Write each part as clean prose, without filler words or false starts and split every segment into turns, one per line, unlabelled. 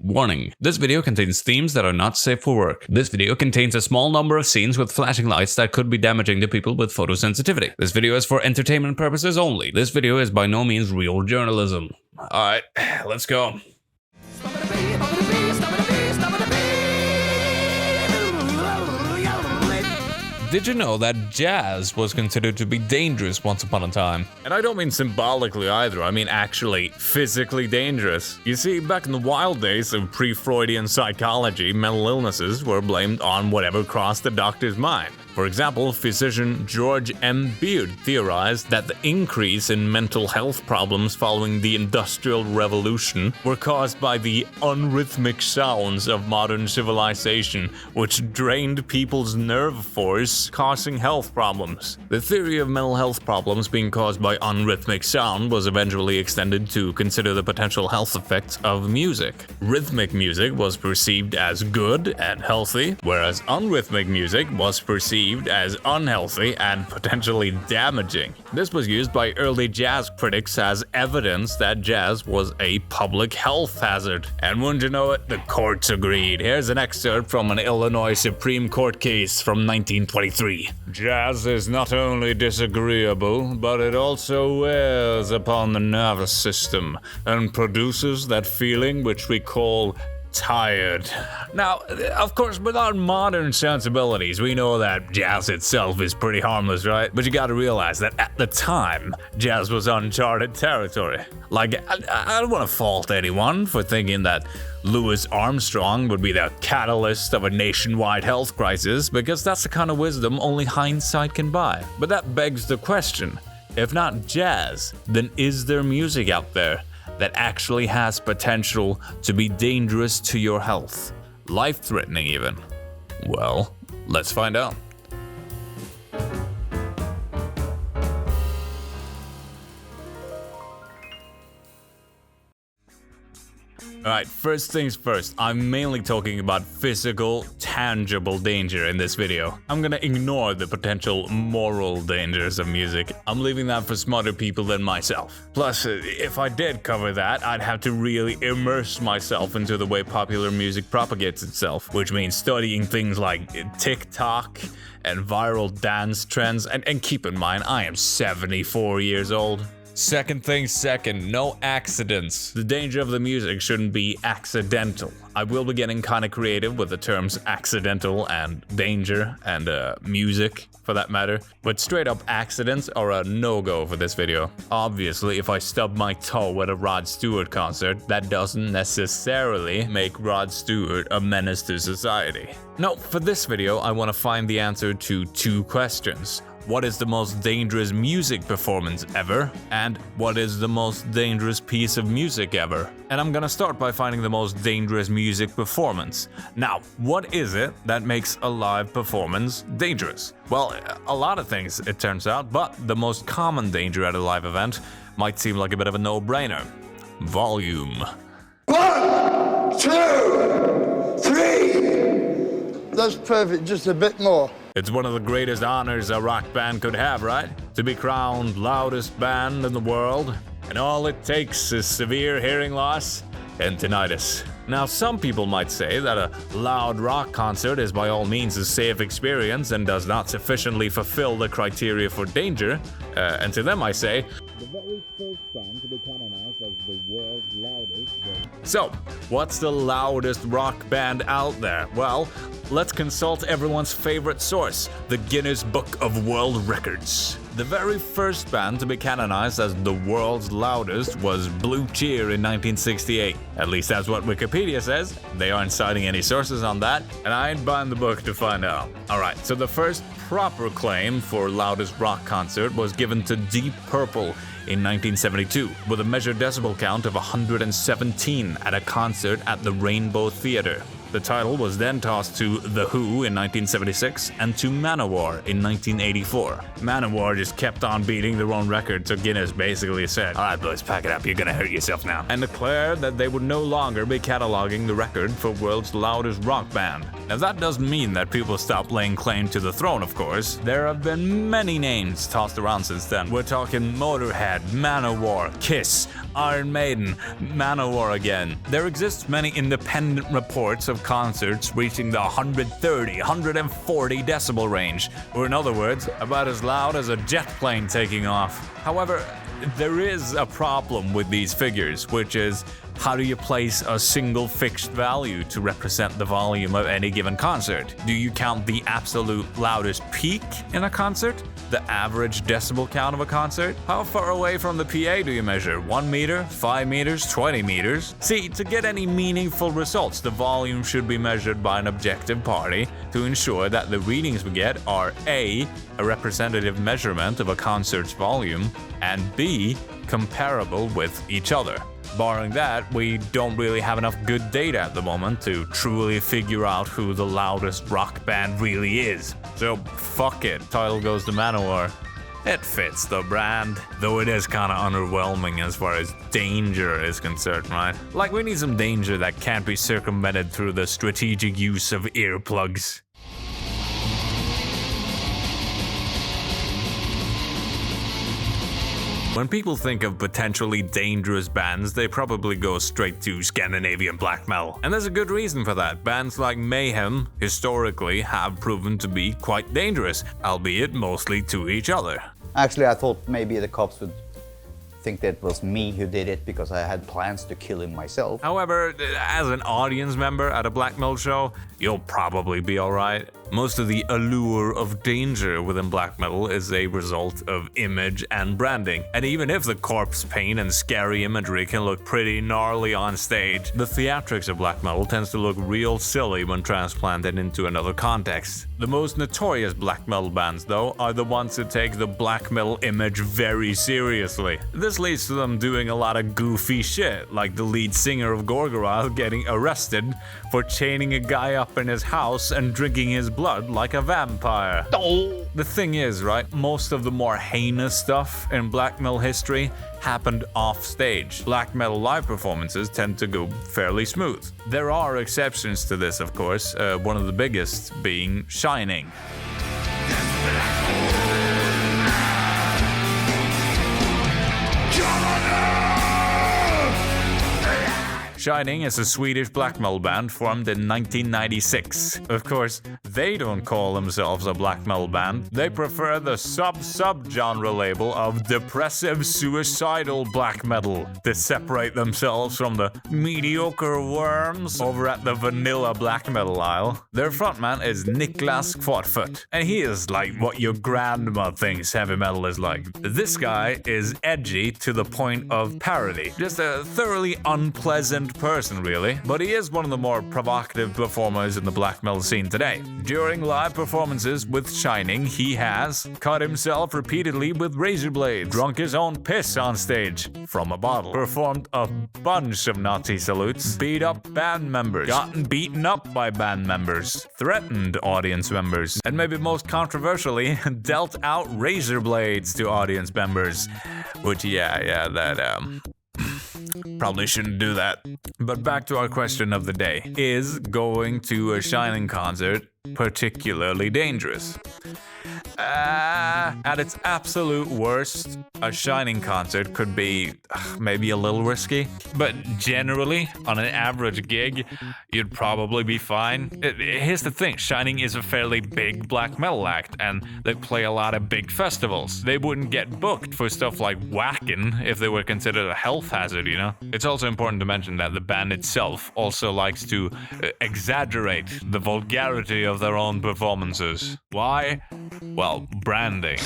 Warning: this video contains themes that are not safe for work. This video contains a small number of scenes with flashing lights that could be damaging to people with photosensitivity. This video is for entertainment purposes only. This video is by no means real journalism. Alright, let's go. Did you know that jazz was considered to be dangerous once upon a time? And I don't mean symbolically either, I mean actually physically dangerous. You see, back in the wild days of pre-Freudian psychology, mental illnesses were blamed on whatever crossed the doctor's mind. For example, physician George M. Beard theorized that the increase in mental health problems following the Industrial Revolution were caused by the unrhythmic sounds of modern civilization, which drained people's nerve force, causing health problems. The theory of mental health problems being caused by unrhythmic sound was eventually extended to consider the potential health effects of music. Rhythmic music was perceived as good and healthy, whereas unrhythmic music was perceived as unhealthy and potentially damaging. This was used by early jazz critics as evidence that jazz was a public health hazard. And wouldn't you know it, the courts agreed. Here's an excerpt from an Illinois Supreme Court case from 1923. Jazz is not only disagreeable, but it also wears upon the nervous system and produces that feeling which we call tired. Now, of course, with our modern sensibilities, we know that jazz itself is pretty harmless, right? But you gotta realize that at the time, jazz was uncharted territory. Like, I don't want to fault anyone for thinking that Louis Armstrong would be the catalyst of a nationwide health crisis, because that's the kind of wisdom only hindsight can buy. But that begs the question, if not jazz, then is there music out there that actually has potential to be dangerous to your health? Life-threatening even? Well, let's find out. Alright, first things first, I'm mainly talking about physical, tangible danger in this video. I'm gonna ignore the potential moral dangers of music. I'm leaving that for smarter people than myself. Plus, if I did cover that, I'd have to really immerse myself into the way popular music propagates itself, which means studying things like TikTok and viral dance trends, and keep in mind, I am 74 years old. Second thing second, no accidents. The danger of the music shouldn't be accidental. I will be getting kinda creative with the terms accidental and danger and music for that matter, but straight up accidents are a no-go for this video. Obviously, if I stub my toe at a Rod Stewart concert, that doesn't necessarily make Rod Stewart a menace to society. No, for this video, I want to find the answer to two questions. What is the most dangerous music performance ever? And what is the most dangerous piece of music ever? And I'm gonna start by finding the most dangerous music performance. Now, what is it that makes a live performance dangerous? Well, a lot of things, it turns out, but the most common danger at a live event might seem like a bit of a no-brainer. Volume.
1, 2, 3. That's perfect, just a bit more.
It's one of the greatest honors a rock band could have, right? To be crowned loudest band in the world. And all it takes is severe hearing loss and tinnitus. Now, some people might say that a loud rock concert is by all means a safe experience and does not sufficiently fulfill the criteria for danger. And to them I say, the very first band to be canonized as the world's loudest band. So, what's the loudest rock band out there? Well, let's consult everyone's favorite source, the Guinness Book of World Records. The very first band to be canonized as the world's loudest was Blue Cheer in 1968. At least that's what Wikipedia says. They aren't citing any sources on that, and I ain't buying the book to find out. Alright, so the first proper claim for loudest rock concert was given to Deep Purple in 1972, with a measured decibel count of 117 at a concert at the Rainbow Theater. The title was then tossed to The Who in 1976 and to Manowar in 1984. Manowar just kept on beating their own record, so Guinness basically said, "Alright boys, pack it up, you're gonna hurt yourself now," and declared that they would no longer be cataloging the record for world's loudest rock band. Now that doesn't mean that people stopped laying claim to the throne, of course. There have been many names tossed around since then. We're talking Motorhead, Manowar, Kiss, Iron Maiden, Manowar again. There exists many independent reports of concerts reaching the 130, 140 decibel range, or in other words, about as loud as a jet plane taking off. However, there is a problem with these figures, which is, how do you place a single fixed value to represent the volume of any given concert? Do you count the absolute loudest peak in a concert? The average decibel count of a concert? How far away from the PA do you measure? 1 meter? 5 meters? 20 meters? See, to get any meaningful results, the volume should be measured by an objective party to ensure that the readings we get are A, a representative measurement of a concert's volume, and B, comparable with each other. Barring that, we don't really have enough good data at the moment to truly figure out who the loudest rock band really is. So fuck it, title goes to Manowar. It fits the brand, though it is kinda underwhelming as far as danger is concerned, right? Like, we need some danger that can't be circumvented through the strategic use of earplugs. When people think of potentially dangerous bands, they probably go straight to Scandinavian black metal. And there's a good reason for that. Bands like Mayhem, historically, have proven to be quite dangerous, albeit mostly to each other.
Actually, I thought maybe the cops would think that it was me who did it because I had plans to kill him myself.
However, as an audience member at a black metal show, you'll probably be alright. Most of the allure of danger within black metal is a result of image and branding. And even if the corpse paint and scary imagery can look pretty gnarly on stage, the theatrics of black metal tends to look real silly when transplanted into another context. The most notorious black metal bands, though, are the ones who take the black metal image very seriously. This leads to them doing a lot of goofy shit, like the lead singer of Gorgoroth getting arrested for chaining a guy up in his house and drinking his blood like a vampire.
Oh.
The thing is, right, most of the more heinous stuff in black metal history happened off stage. Black metal live performances tend to go fairly smooth. There are exceptions to this, of course, one of the biggest being Shining. Shining is a Swedish black metal band formed in 1996. Of course, they don't call themselves a black metal band. They prefer the sub-genre label of depressive suicidal black metal to separate themselves from the mediocre worms over at the vanilla black metal aisle. Their frontman is Niklas Kvartfoot, and he is like what your grandma thinks heavy metal is like. This guy is edgy to the point of parody. Just a thoroughly unpleasant person, really, but he is one of the more provocative performers in the black metal scene today. During live performances with Shining, he has cut himself repeatedly with razor blades, drunk his own piss on stage from a bottle, performed a bunch of Nazi salutes, beat up band members, gotten beaten up by band members, threatened audience members, and maybe most controversially, dealt out razor blades to audience members. Which, probably shouldn't do that. But back to our question of the day. Is going to a Shining concert particularly dangerous? At its absolute worst, a Shining concert could be maybe a little risky, but generally, on an average gig, you'd probably be fine. Here's the thing, Shining is a fairly big black metal act, and they play a lot of big festivals. They wouldn't get booked for stuff like Wacken if they were considered a health hazard, you know? It's also important to mention that the band itself also likes to exaggerate the vulgarity of their own performances. Why? Well, branding.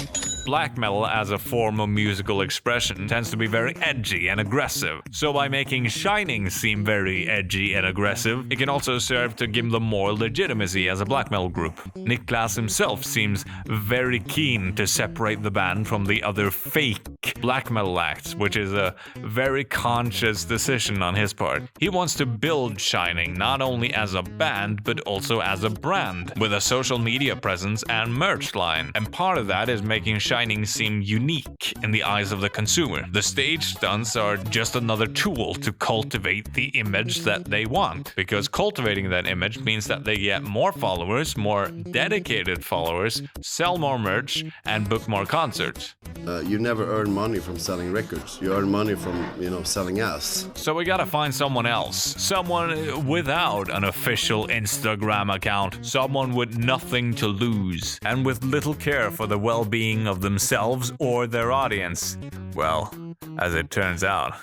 Black metal as a form of musical expression tends to be very edgy and aggressive, so by making Shining seem very edgy and aggressive, it can also serve to give them more legitimacy as a black metal group. Niklas himself seems very keen to separate the band from the other fake black metal acts, which is a very conscious decision on his part. He wants to build Shining not only as a band, but also as a brand, with a social media presence and merch line. And part of that is making Shining seem unique in the eyes of the consumer. The stage stunts are just another tool to cultivate the image that they want, because cultivating that image means that they get more followers, more dedicated followers, sell more merch, and book more concerts.
You never earn money from selling records. You earn money from, selling ass.
So we gotta find someone else. Someone without an official Instagram account. Someone with nothing to lose. And with little care for the well-being of themselves or their audience. Well, as it turns out,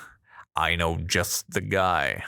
I know just the guy.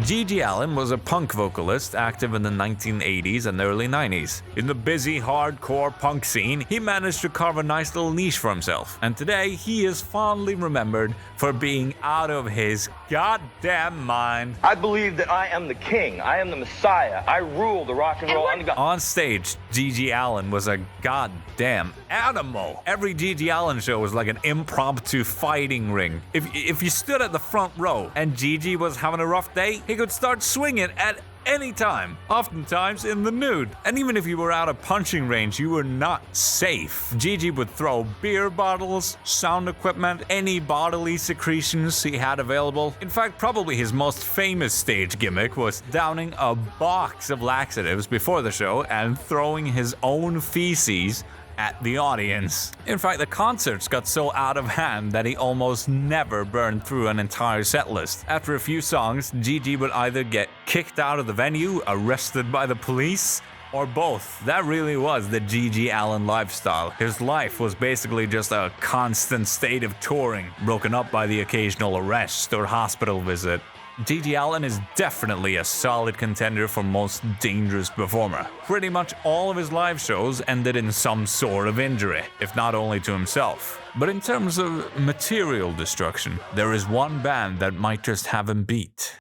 GG Allin was a punk vocalist active in the 1980s and early 90s. In the busy hardcore punk scene, he managed to carve a nice little niche for himself, and today he is fondly remembered for being out of his goddamn mind.
I believe that I am the king, I am the messiah, I rule the rock and roll underground.
On stage, GG Allin was a goddamn animal. Every GG Allin show was like an impromptu fighting ring. If you stood at the front row and GG was having a rough day, he could start swinging at any time, oftentimes in the nude. And even if you were out of punching range, you were not safe. GG would throw beer bottles, sound equipment, any bodily secretions he had available. In fact, probably his most famous stage gimmick was downing a box of laxatives before the show and throwing his own feces at the audience. In fact, the concerts got so out of hand that he almost never burned through an entire set list. After a few songs, GG would either get kicked out of the venue, arrested by the police, or both. That really was the GG Allin lifestyle. His life was basically just a constant state of touring, broken up by the occasional arrest or hospital visit. GG Allin is definitely a solid contender for most dangerous performer. Pretty much all of his live shows ended in some sort of injury, if not only to himself. But in terms of material destruction, there is one band that might just have him beat.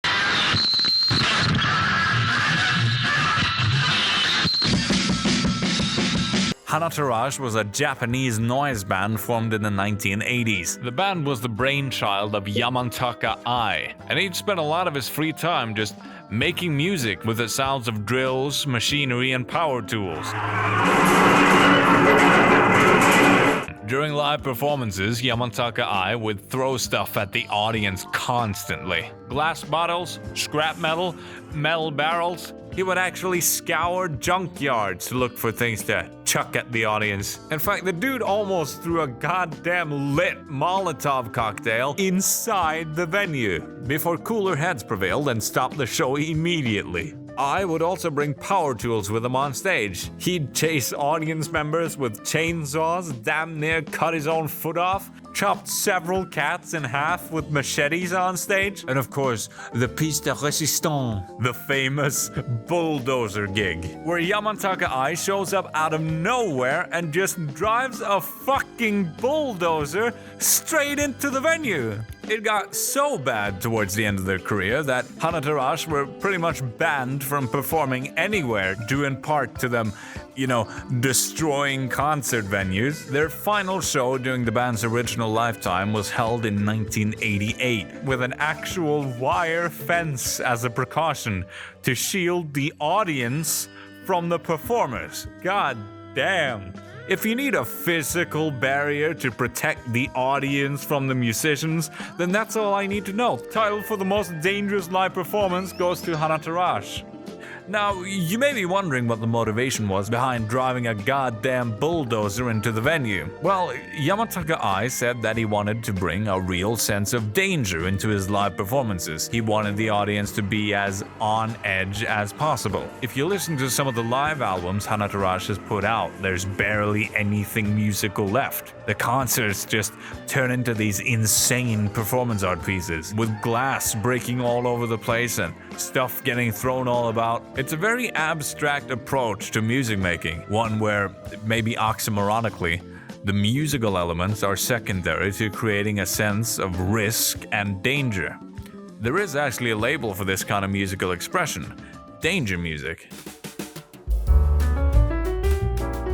Hanatarash was a Japanese noise band formed in the 1980s. The band was the brainchild of Yamantaka Ai, and he'd spent a lot of his free time just making music with the sounds of drills, machinery, and power tools. During live performances, Yamantaka Ai would throw stuff at the audience constantly. Glass bottles, scrap metal, metal barrels. He would actually scour junkyards to look for things to chuck at the audience. In fact, the dude almost threw a goddamn lit Molotov cocktail inside the venue before cooler heads prevailed and stopped the show immediately. I would also bring power tools with him on stage. He'd chase audience members with chainsaws, damn near cut his own foot off, chopped several cats in half with machetes on stage, and of course, the piece de résistance, the famous bulldozer gig, where Yamantaka Ai shows up out of nowhere and just drives a fucking bulldozer straight into the venue. It got so bad towards the end of their career that Hanatarash were pretty much banned from performing anywhere, due in part to them, destroying concert venues. Their final show during the band's original lifetime was held in 1988, with an actual wire fence as a precaution to shield the audience from the performers. God damn. If you need a physical barrier to protect the audience from the musicians, then that's all I need to know. Title for the most dangerous live performance goes to Hanatarash. Now, you may be wondering what the motivation was behind driving a goddamn bulldozer into the venue. Well, Yamataka Ai said that he wanted to bring a real sense of danger into his live performances. He wanted the audience to be as on edge as possible. If you listen to some of the live albums Hanatarash has put out, there's barely anything musical left. The concerts just turn into these insane performance art pieces, with glass breaking all over the place and stuff getting thrown all about. It's a very abstract approach to music making, one where, maybe oxymoronically, the musical elements are secondary to creating a sense of risk and danger. There is actually a label for this kind of musical expression: danger music.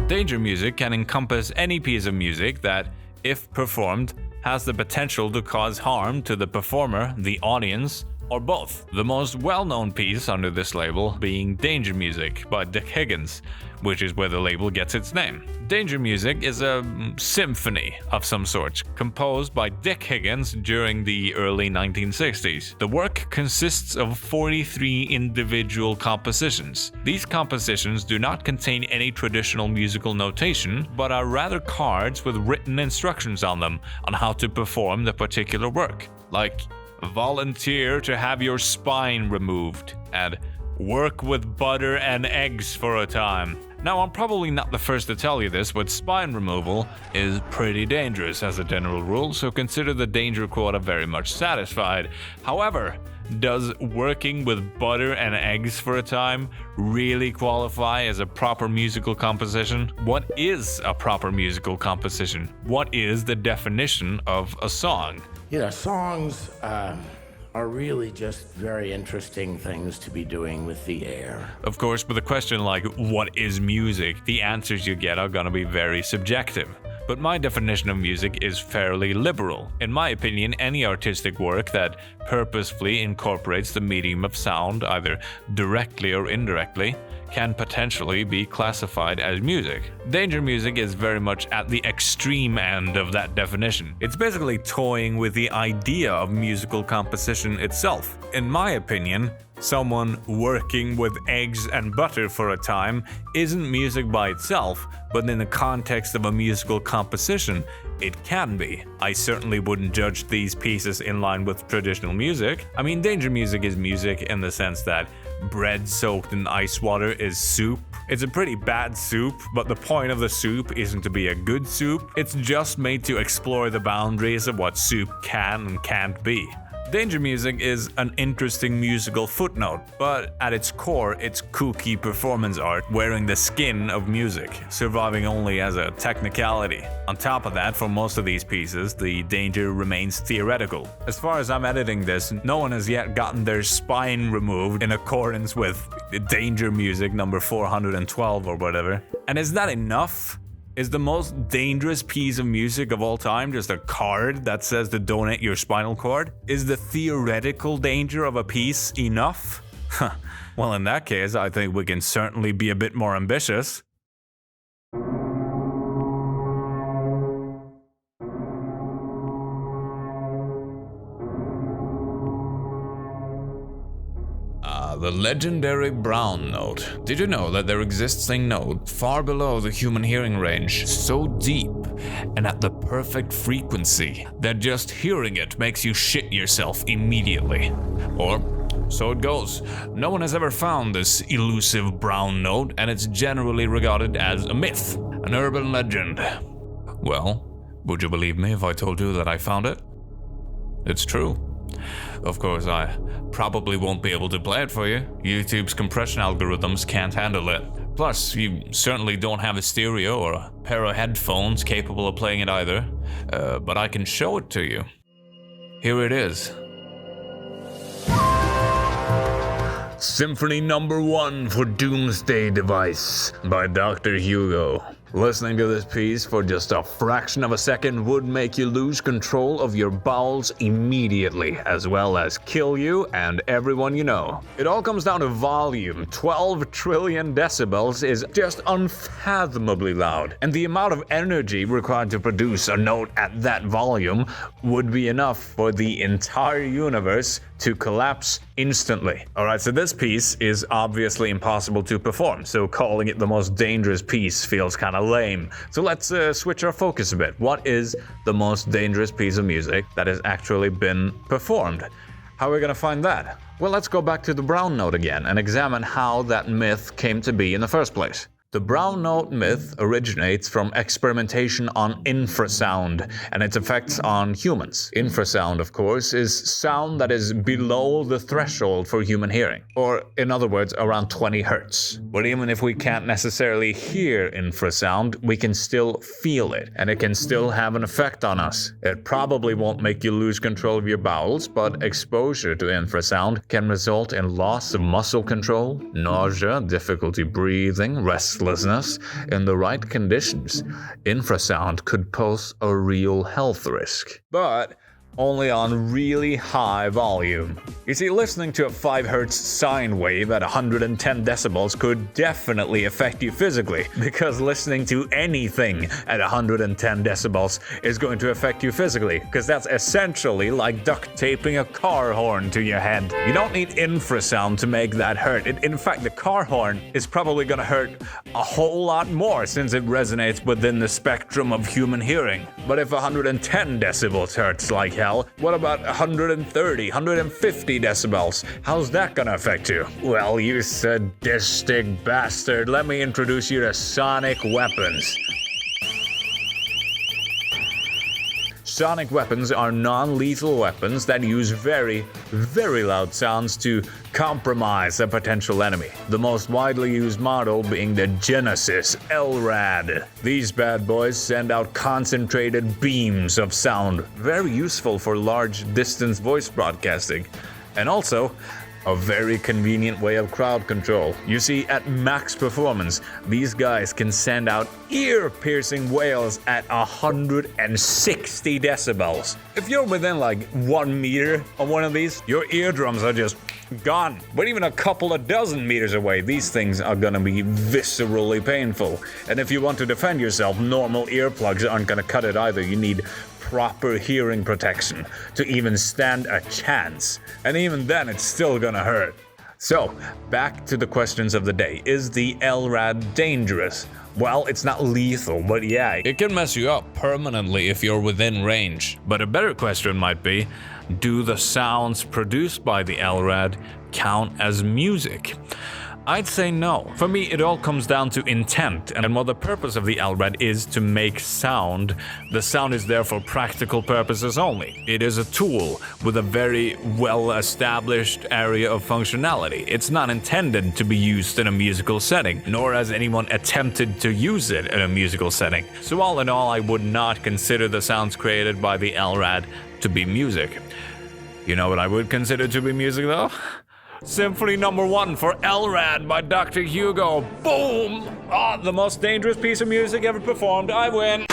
Danger music can encompass any piece of music that, if performed, has the potential to cause harm to the performer, the audience, or both. The most well-known piece under this label being Danger Music by Dick Higgins, which is where the label gets its name. Danger Music is a symphony of some sort, composed by Dick Higgins during the early 1960s. The work consists of 43 individual compositions. These compositions do not contain any traditional musical notation, but are rather cards with written instructions on them on how to perform the particular work, like volunteer to have your spine removed, and work with butter and eggs for a time. Now, I'm probably not the first to tell you this, but spine removal is pretty dangerous as a general rule, so consider the danger quota very much satisfied. However, does working with butter and eggs for a time really qualify as a proper musical composition? What is a proper musical composition? What is the definition of a song?
You know, songs are really just very interesting things to be doing with the air.
Of course, with a question like, what is music? The answers you get are gonna be very subjective. But my definition of music is fairly liberal. In my opinion, any artistic work that purposefully incorporates the medium of sound, either directly or indirectly, can potentially be classified as music. Danger music is very much at the extreme end of that definition. It's basically toying with the idea of musical composition itself. In my opinion, someone working with eggs and butter for a time isn't music by itself, but in the context of a musical composition, it can be. I certainly wouldn't judge these pieces in line with traditional music. I mean, danger music is music in the sense that bread soaked in ice water is soup. It's a pretty bad soup, but the point of the soup isn't to be a good soup. It's just made to explore the boundaries of what soup can and can't be. Danger music is an interesting musical footnote, but at its core, it's kooky performance art wearing the skin of music, surviving only as a technicality. On top of that, for most of these pieces, the danger remains theoretical. As far as I'm editing this, no one has yet gotten their spine removed in accordance with danger music number 412 or whatever. And is that enough? Is the most dangerous piece of music of all time just a card that says to donate your spinal cord? Is the theoretical danger of a piece enough? Well, in that case, I think we can certainly be a bit more ambitious. The legendary brown note. Did you know that there exists a note far below the human hearing range, so deep and at the perfect frequency that just hearing it makes you shit yourself immediately? Or so it goes. No one has ever found this elusive brown note, and it's generally regarded as a myth, an urban legend. Well, would you believe me if I told you that I found it? It's true. Of course, I probably won't be able to play it for you. YouTube's compression algorithms can't handle it. Plus, you certainly don't have a stereo or a pair of headphones capable of playing it either. But I can show it to you. Here it is. Symphony Number 1 for Doomsday Device by Dr. Hugo. Listening to this piece for just a fraction of a second would make you lose control of your bowels immediately, as well as kill you and everyone you know. It all comes down to volume. 12 trillion decibels is just unfathomably loud, and the amount of energy required to produce a note at that volume would be enough for the entire universe to collapse instantly. Alright, so this piece is obviously impossible to perform, so calling it the most dangerous piece feels kinda lame. So let's switch our focus a bit. What is the most dangerous piece of music that has actually been performed? How are we gonna find that? Well, let's go back to the brown note again and examine how that myth came to be in the first place. The brown note myth originates from experimentation on infrasound and its effects on humans. Infrasound, of course, is sound that is below the threshold for human hearing, or in other words, around 20 hertz. But even if we can't necessarily hear infrasound, we can still feel it, and it can still have an effect on us. It probably won't make you lose control of your bowels, but exposure to infrasound can result in loss of muscle control, nausea, difficulty breathing, restlessness. In the right conditions, infrasound could pose a real health risk. But only on really high volume. You see, listening to a 5 Hz sine wave at 110 decibels could definitely affect you physically, because listening to anything at 110 decibels is going to affect you physically, because that's essentially like duct taping a car horn to your head. You don't need infrasound to make that hurt. In fact, the car horn is probably going to hurt a whole lot more since it resonates within the spectrum of human hearing. But if 110 decibels hurts like hell, what about 130, 150 decibels? How's that gonna affect you? Well, you sadistic bastard, let me introduce you to sonic weapons. Sonic weapons are non-lethal weapons that use very, very loud sounds to compromise a potential enemy. The most widely used model being the Genesis LRAD. These bad boys send out concentrated beams of sound, very useful for large distance voice broadcasting, and also a very convenient way of crowd control. You see, at max performance, these guys can send out ear-piercing wails at 160 decibels. If you're within like 1 meter of one of these, your eardrums are just gone. But even a couple of dozen meters away, these things are gonna be viscerally painful. And if you want to defend yourself, normal earplugs aren't gonna cut it either. You need proper hearing protection to even stand a chance. And even then, it's still gonna hurt. So, back to the questions of the day. Is the LRAD dangerous? Well, it's not lethal, but yeah, it can mess you up permanently if you're within range. But a better question might be, do the sounds produced by the LRAD count as music? I'd say no. For me, it all comes down to intent, and while the purpose of the LRAD is to make sound, the sound is there for practical purposes only. It is a tool with a very well-established area of functionality. It's not intended to be used in a musical setting, nor has anyone attempted to use it in a musical setting. So all in all, I would not consider the sounds created by the LRAD to be music. You know what I would consider to be music though? Symphony No. 1 for LRAD by Dr. Hugo. Boom! Ah, the most dangerous piece of music ever performed. I win.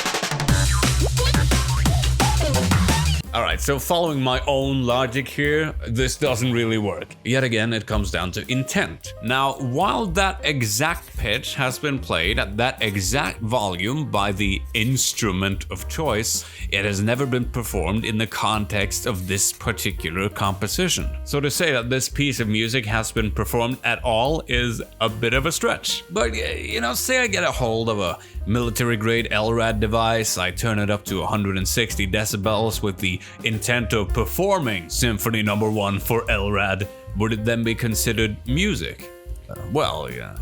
Alright, so following my own logic here, this doesn't really work. Yet again, it comes down to intent. Now, while that exact pitch has been played at that exact volume by the instrument of choice, it has never been performed in the context of this particular composition. So to say that this piece of music has been performed at all is a bit of a stretch. But, you know, say I get a hold of a military-grade LRAD device, I turn it up to 160 decibels with the intent of performing Symphony No. 1 for LRAD, would it then be considered music? Well, yeah,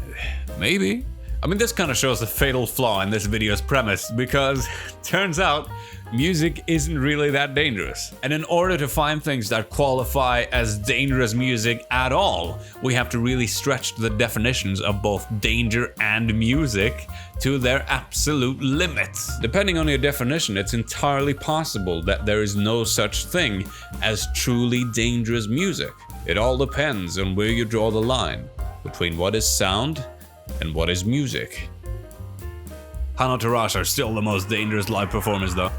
maybe. I mean, this kind of shows the fatal flaw in this video's premise, because turns out music isn't really that dangerous. And in order to find things that qualify as dangerous music at all, we have to really stretch the definitions of both danger and music to their absolute limits. Depending on your definition, it's entirely possible that there is no such thing as truly dangerous music. It all depends on where you draw the line between what is sound and what is music. Hano Tarash are still the most dangerous live performers though.